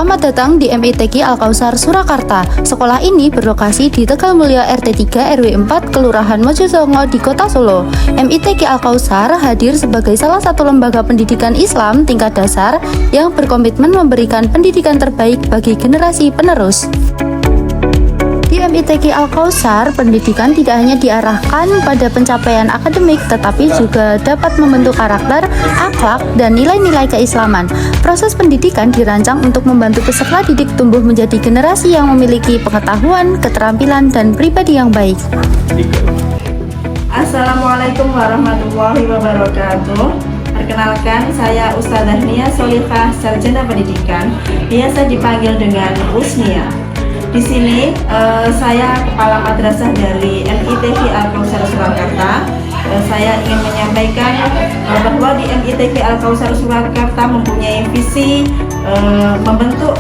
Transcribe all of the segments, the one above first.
Selamat datang di MITQ Al-Kausar Surakarta. Sekolah ini berlokasi di Tegal Mulya RT 3 RW 4 Kelurahan Mojosongo di Kota Solo. MITQ Al-Kausar hadir sebagai salah satu lembaga pendidikan Islam tingkat dasar yang berkomitmen memberikan pendidikan terbaik bagi generasi penerus. Di MITQ Al-Kausar, pendidikan tidak hanya diarahkan pada pencapaian akademik, tetapi juga dapat membentuk karakter, akhlak, dan nilai-nilai keislaman. Proses pendidikan dirancang untuk membantu peserta didik tumbuh menjadi generasi yang memiliki pengetahuan, keterampilan, dan pribadi yang baik. Assalamualaikum warahmatullahi wabarakatuh. Perkenalkan, saya Ustadzah Nia Solihah, Sarjana Pendidikan, biasa dipanggil dengan Usnia. Di sini saya kepala madrasah dari MITQ Al-Kausar Surakarta. Saya ingin menyampaikan bahwa di MITQ Al-Kausar Surakarta mempunyai visi membentuk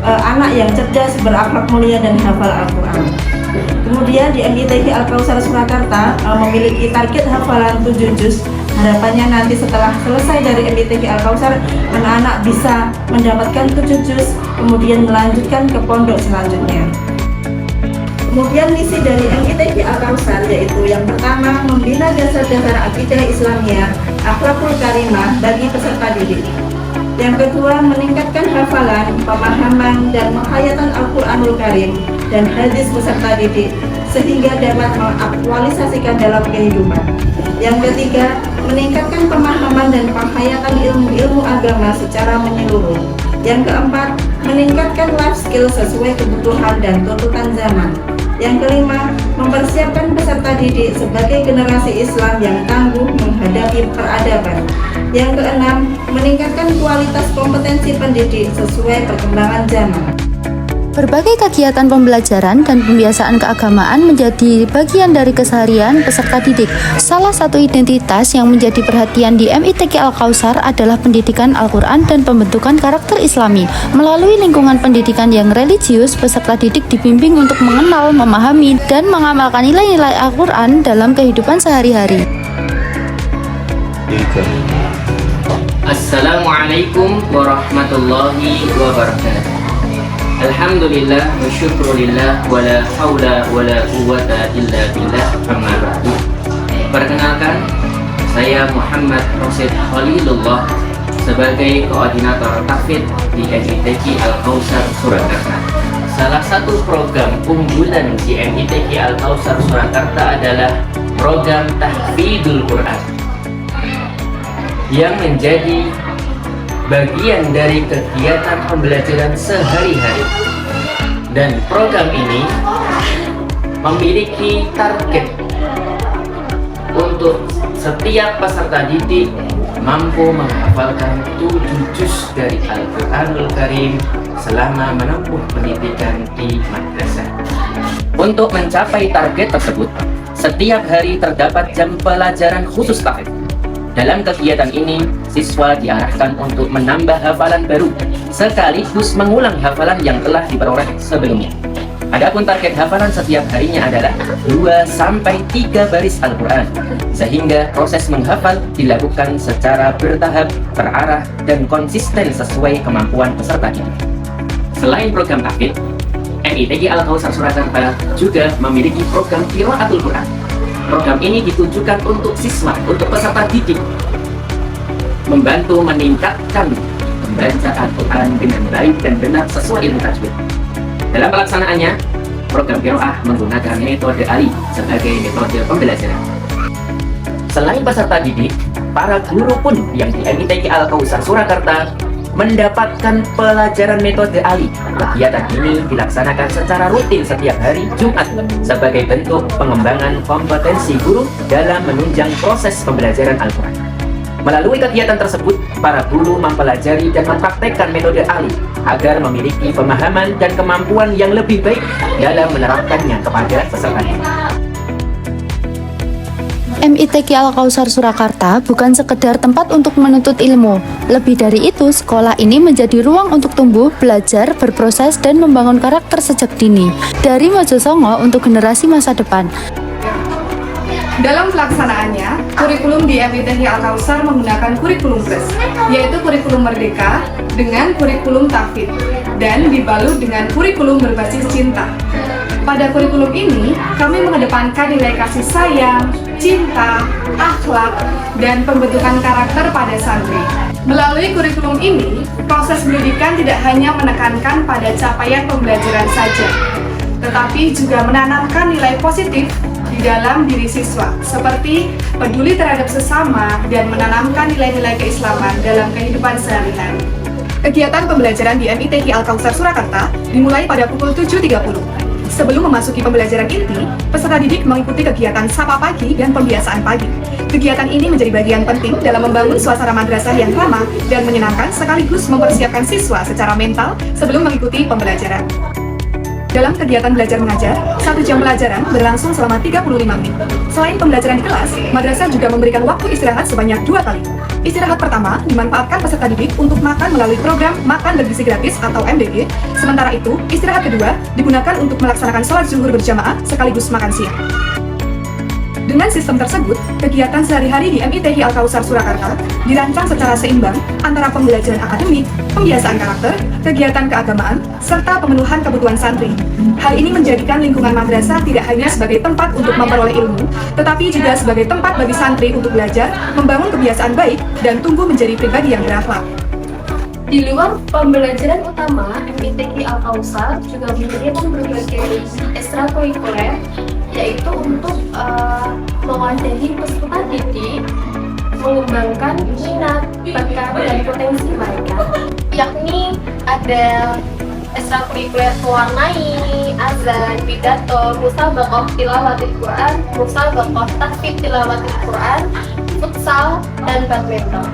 anak yang cerdas, berakhlak mulia, dan hafal Al-Quran. Kemudian di MITQ Al-Kausar Surakarta memiliki target hafalan 7 juz. Harapannya nanti setelah selesai dari MITQ Al-Kausar, anak-anak bisa mendapatkan 7 juz, kemudian melanjutkan ke pondok selanjutnya. Kemudian misi dari MITQ Al-Kausar yaitu yang pertama, membina dasar-dasar akidah Islamiyah, akhlakul karimah bagi peserta didik. Yang kedua, meningkatkan hafalan, pemahaman, dan menghayatan Al-Quranul Karim dan hadis peserta didik sehingga dapat mengaktualisasikan dalam kehidupan. Yang ketiga, meningkatkan pemahaman dan penghayatan ilmu-ilmu agama secara menyeluruh. Yang keempat, meningkatkan life skill sesuai kebutuhan dan tuntutan zaman. Yang kelima, mempersiapkan peserta didik sebagai generasi Islam yang tangguh menghadapi peradaban. Yang keenam, meningkatkan kualitas kompetensi pendidik sesuai perkembangan zaman. Berbagai kegiatan pembelajaran dan pembiasaan keagamaan menjadi bagian dari keseharian peserta didik. Salah satu identitas yang menjadi perhatian di MITQ Al-Kausar adalah pendidikan Al-Quran dan pembentukan karakter Islami. Melalui lingkungan pendidikan yang religius, peserta didik dibimbing untuk mengenal, memahami, dan mengamalkan nilai-nilai Al-Quran dalam kehidupan sehari-hari. Assalamualaikum warahmatullahi wabarakatuh. Alhamdulillah wa syukurillah wa la hawla wa la quwwata illa billah amma ba'du. Perkenalkan, saya Muhammad Rosid Khalilullah sebagai koordinator tahfidz di MITQ Al-Kausar Surakarta. Salah satu program unggulan di MITQ Al-Kausar Surakarta adalah program Tahfidzul Quran yang menjadi bagian dari kegiatan pembelajaran sehari-hari, dan program ini memiliki target untuk setiap peserta didik mampu menghafalkan 7 juz dari Al-Quranul Karim selama menempuh pendidikan di madrasah. Untuk mencapai target tersebut, setiap hari terdapat jam pelajaran khusus tahfidz. Dalam kegiatan ini, siswa diarahkan untuk menambah hafalan baru sekaligus mengulang hafalan yang telah diperoleh sebelumnya. Adapun target hafalan setiap harinya adalah 2-3 baris Al-Quran, sehingga proses menghafal dilakukan secara bertahap, terarah, dan konsisten sesuai kemampuan peserta didik. Selain program tahfidz, MITQ Al-Kausar Surakarta juga memiliki program Qiraatul Quran. Program ini ditujukan untuk siswa, untuk peserta didik, membantu meningkatkan membaca Al-Quran dengan baik dan benar sesuai ilmu tajwid. Dalam pelaksanaannya, program Qiraah menggunakan metode ALI sebagai metode pembelajaran. Selain peserta didik, para guru pun yang di MITQ Al-Kausar Surakarta mendapatkan pelajaran metode ALI. Kegiatan ini dilaksanakan secara rutin setiap hari Jumat sebagai bentuk pengembangan kompetensi guru dalam menunjang proses pembelajaran Al-Quran. Melalui kegiatan tersebut, para guru mempelajari dan mempraktekkan metode ALI agar memiliki pemahaman dan kemampuan yang lebih baik dalam menerapkannya kepada peserta didik. MITQ Al-Kausar Surakarta bukan sekedar tempat untuk menuntut ilmu. Lebih dari itu, sekolah ini menjadi ruang untuk tumbuh, belajar, berproses, dan membangun karakter sejak dini. Dari Mojosongo untuk generasi masa depan. Dalam pelaksanaannya, kurikulum di MITQ Al-Kautsar menggunakan kurikulum plus, yaitu kurikulum merdeka dengan kurikulum tahfidz, dan dibalut dengan kurikulum berbasis cinta. Pada kurikulum ini, kami mengedepankan nilai kasih sayang, cinta, akhlak, dan pembentukan karakter pada santri. Melalui kurikulum ini, proses pendidikan tidak hanya menekankan pada capaian pembelajaran saja, tetapi juga menanamkan nilai positif di dalam diri siswa, seperti peduli terhadap sesama dan menanamkan nilai-nilai keislaman dalam kehidupan sehari-hari. Kegiatan pembelajaran di MITQ Al-Kautsar Surakarta dimulai pada pukul 7.30. Sebelum memasuki pembelajaran inti, peserta didik mengikuti kegiatan sapa pagi dan pembiasaan pagi. Kegiatan ini menjadi bagian penting dalam membangun suasana madrasah yang ramah dan menyenangkan sekaligus mempersiapkan siswa secara mental sebelum mengikuti pembelajaran. Dalam kegiatan belajar mengajar, 1 jam pelajaran berlangsung selama 35 menit. Selain pembelajaran di kelas, madrasah juga memberikan waktu istirahat sebanyak 2 kali. Istirahat pertama dimanfaatkan peserta didik untuk makan melalui program Makan Bergizi Gratis atau MBG. Sementara itu, istirahat kedua digunakan untuk melaksanakan sholat zuhur berjamaah sekaligus makan siang. Dengan sistem tersebut, kegiatan sehari-hari di MITQ Al-Kautsar Surakarta dirancang secara seimbang antara pembelajaran akademik, pembiasaan karakter, kegiatan keagamaan, serta pemenuhan kebutuhan santri. Hal ini menjadikan lingkungan madrasah tidak hanya sebagai tempat untuk memperoleh ilmu, tetapi juga sebagai tempat bagi santri untuk belajar, membangun kebiasaan baik, dan tumbuh menjadi pribadi yang berakhlak. Di luar pembelajaran utama, MITQ Al-Kautsar juga menyediakan berbagai ekstrakurikuler, yaitu untuk mewadahi peserta didik, mengembangkan minat, bakat, dan potensi mereka, yakni ada ekstrakurikuler mewarnai, azan, pidato, musabaqah tilawatil Quran, musabaqah tahfidz tilawatil Quran, futsal, dan badminton.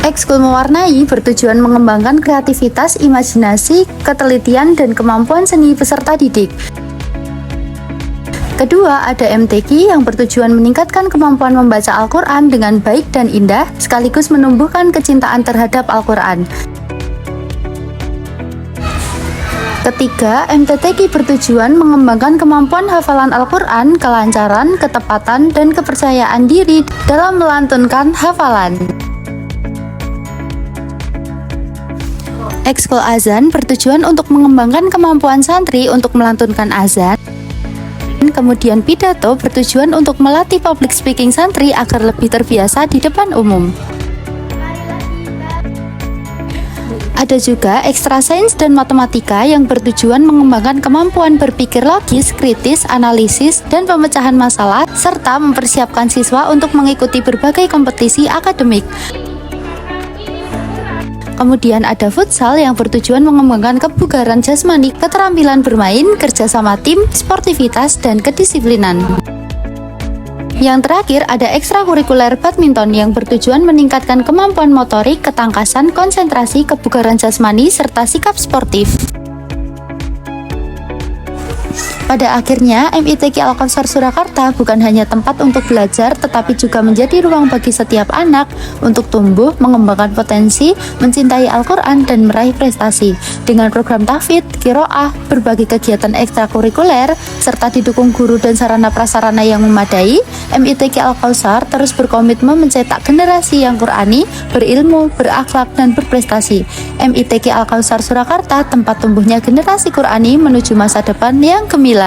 Ekskul mewarnai bertujuan mengembangkan kreativitas, imajinasi, ketelitian, dan kemampuan seni peserta didik. Kedua, ada MTQ yang bertujuan meningkatkan kemampuan membaca Al-Quran dengan baik dan indah, sekaligus menumbuhkan kecintaan terhadap Al-Quran. Ketiga, MTTQ bertujuan mengembangkan kemampuan hafalan Al-Quran, kelancaran, ketepatan, dan kepercayaan diri dalam melantunkan hafalan. Ekskul azan bertujuan untuk mengembangkan kemampuan santri untuk melantunkan azan. Kemudian pidato bertujuan untuk melatih public speaking santri agar lebih terbiasa di depan umum. Ada juga ekstra sains dan matematika yang bertujuan mengembangkan kemampuan berpikir logis, kritis, analisis, dan pemecahan masalah, serta mempersiapkan siswa untuk mengikuti berbagai kompetisi akademik. Kemudian ada futsal yang bertujuan mengembangkan kebugaran jasmani, keterampilan bermain, kerjasama tim, sportivitas, dan kedisiplinan. Yang terakhir ada ekstrakurikuler badminton yang bertujuan meningkatkan kemampuan motorik, ketangkasan, konsentrasi, kebugaran jasmani, serta sikap sportif. Pada akhirnya, MITQ Al-Kautsar Surakarta bukan hanya tempat untuk belajar, tetapi juga menjadi ruang bagi setiap anak untuk tumbuh, mengembangkan potensi, mencintai Al-Quran, dan meraih prestasi. Dengan program tahfidz, qiraah, berbagai kegiatan ekstrakurikuler, serta didukung guru dan sarana prasarana yang memadai, MITQ Al-Kautsar terus berkomitmen mencetak generasi yang Qurani, berilmu, berakhlak, dan berprestasi. MITQ Al-Kautsar Surakarta tempat tumbuhnya generasi Qurani menuju masa depan yang gemilang.